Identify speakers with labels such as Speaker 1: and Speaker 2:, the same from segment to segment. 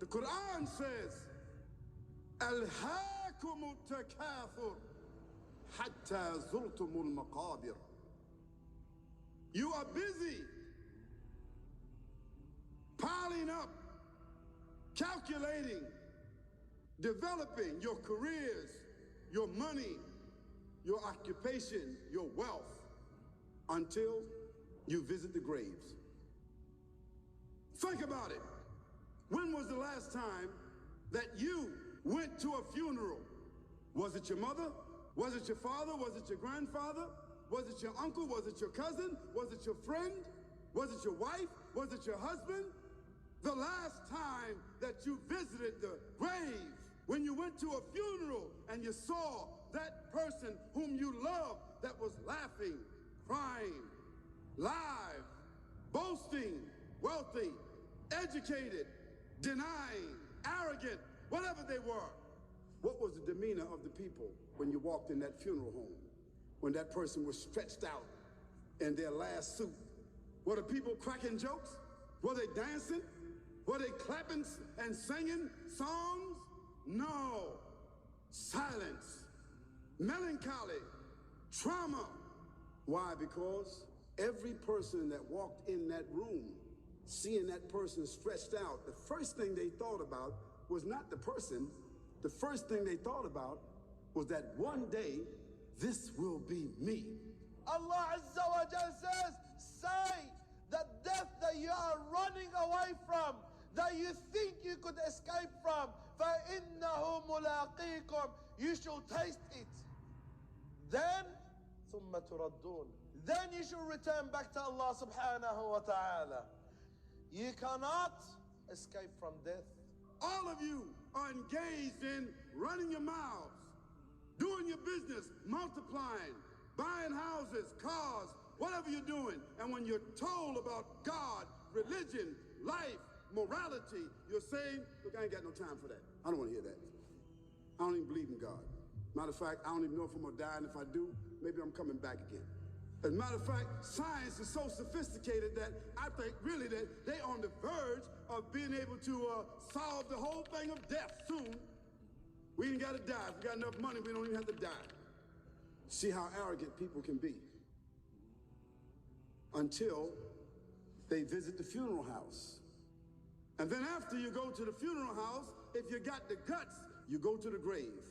Speaker 1: Quran says, ألهاكم التكاثر حتى زرتم المقابر. You are busy piling up, calculating, developing your careers, your money, your occupation, your wealth, until you visit the graves. Think about it. When was the last time that you went to a funeral? Was it your mother? Was it your father? Was it your grandfather? Was it your uncle? Was it your cousin? Was it your friend? Was it your wife? Was it your husband? The last time that you visited the grave, when you went to a funeral and you saw that person whom you loved that was laughing, crying, live, boasting, wealthy, educated, denying, arrogant, whatever they were. What was the demeanor of the people when you walked in that funeral home? When that person was stretched out in their last suit? Were the people cracking jokes? Were they dancing? Were they clapping and singing songs? No. Silence, melancholy, trauma. Why? Because every person that walked in that room, seeing that person stretched out, the first thing they thought about was not the person. The first thing they thought about was that one day, this will be me.
Speaker 2: Allah Azza wa Jal says, say that death that you are running away from, that you think you could escape from, فَإِنَّهُ مُلَاقِيكُمْ, you shall taste it. Then, ثُمَّ تُرَدُّونَ, then you shall return back to Allah subhanahu wa ta'ala. You cannot escape from death.
Speaker 1: All of you are engaged in running your mouths, doing your business, multiplying, buying houses, cars, whatever you're doing. And when you're told about God, religion, life, morality, you're saying, look, I ain't got no time for that. I don't want to hear that. I don't even believe in God. Matter of fact, I don't even know if I'm going to die, and if I do, maybe I'm coming back again. As a matter of fact, science is so sophisticated that I think really that they're on the verge of being able to solve the whole thing of death soon. We ain't got to die. If we got enough money, we don't even have to die. See how arrogant people can be. Until they visit the funeral house. And then after you go to the funeral house, if you got the guts, you go to the grave.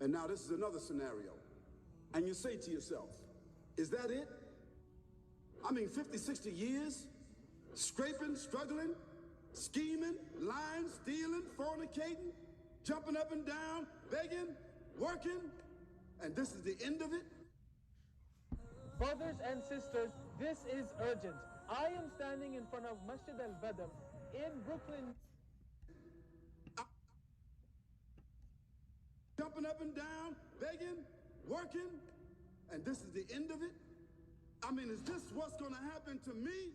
Speaker 1: And now this is another scenario. And you say to yourself, is that it? I mean, 50, 60 years, scraping, struggling, scheming, lying, stealing, fornicating, jumping up and down, begging, working, and this is the end of it?
Speaker 3: Brothers and sisters, this is urgent. I am standing in front of Masjid al-Badr in Brooklyn.
Speaker 1: Jumping up and down, begging, working, and this is the end of it? I mean, is this what's going to happen to me?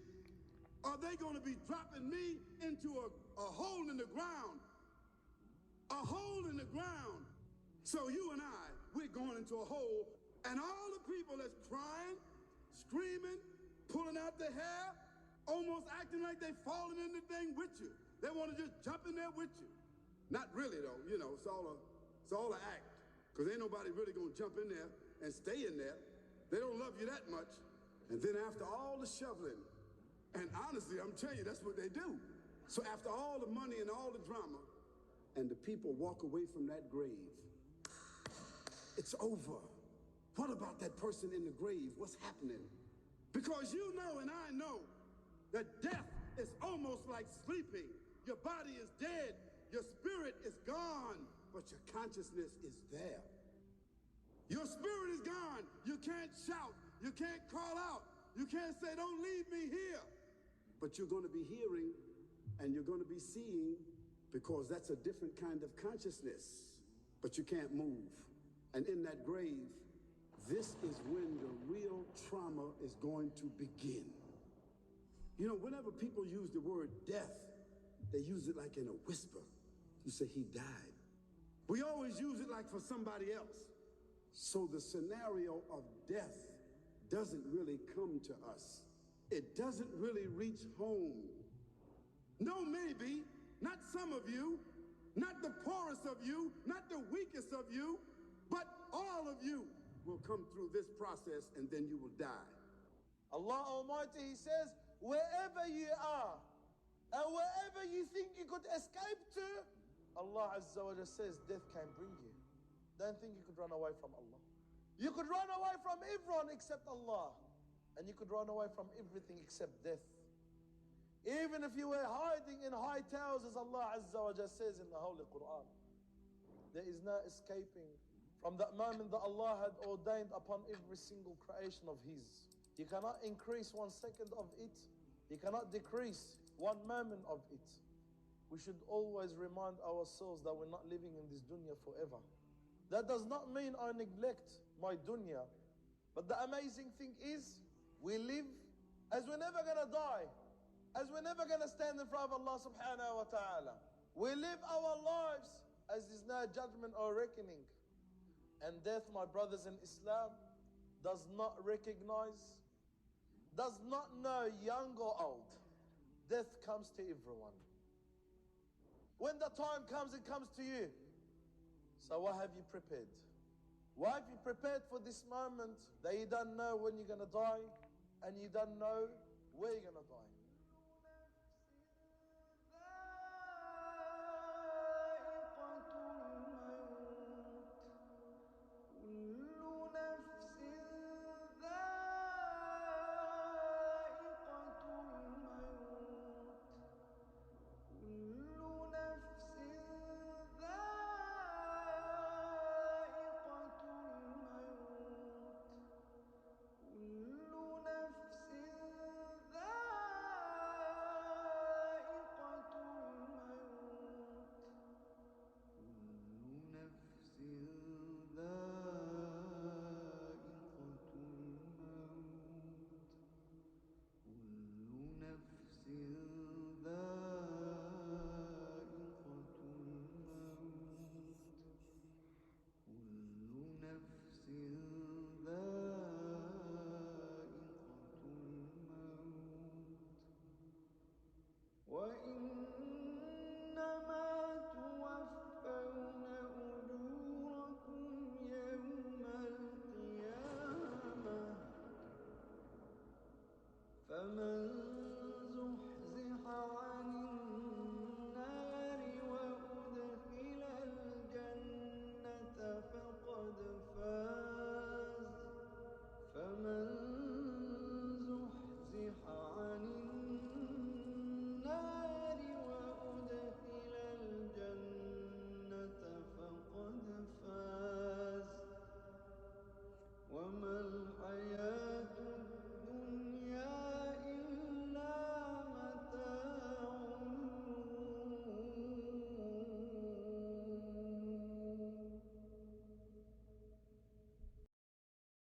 Speaker 1: Are they going to be dropping me into a hole in the ground? A hole in the ground. So you and I, we're going into a hole, and all the people that's crying, screaming, pulling out their hair, almost acting like they're falling in the thing with you. They want to just jump in there with you. Not really, though. You know, it's all an act. Because ain't nobody really going to jump in there and stay in there. They don't love you that much. And then after all the shoveling, and honestly, I'm telling you, that's what they do. So after all the money and all the drama, and the people walk away from that grave, it's over. What about that person in the grave? What's happening? Because you know and I know that death is almost like sleeping. Your body is dead, your spirit is gone, but your consciousness is there. Your spirit is gone. You can't shout. You can't call out. You can't say, don't leave me here. But you're going to be hearing and you're going to be seeing, because that's a different kind of consciousness. But you can't move. And in that grave, this is when the real trauma is going to begin. You know, whenever people use the word death, they use it like in a whisper. You say, he died. We always use it like for somebody else. So the scenario of death doesn't really come to us. It doesn't really reach home. No, maybe not some of you, not the poorest of you, not the weakest of you, but all of you will come through this process and then you will die.
Speaker 2: Allah Almighty, He says, wherever you are and wherever you think you could escape to, Allah Azza wa Jalla says death can bring you. Don't think you could run away from Allah. You could run away from everyone except Allah. And you could run away from everything except death. Even if you were hiding in high towers, as Allah Azza wa Jalla says in the Holy Quran, there is no escaping from that moment that Allah had ordained upon every single creation of His. You cannot increase 1 second of it. You cannot decrease 1 moment of it. We should always remind ourselves that we're not living in this dunya forever. That does not mean I neglect my dunya. But the amazing thing is, we live as we're never gonna die, as we're never gonna stand in front of Allah subhanahu wa ta'ala. We live our lives as there's no judgment or reckoning. And death, my brothers in Islam, does not recognize, does not know young or old. Death comes to everyone. When the time comes, it comes to you. So what have you prepared? What have you prepared for this moment that you don't know when you're going to die and you don't know where you're going to die? وما الحياة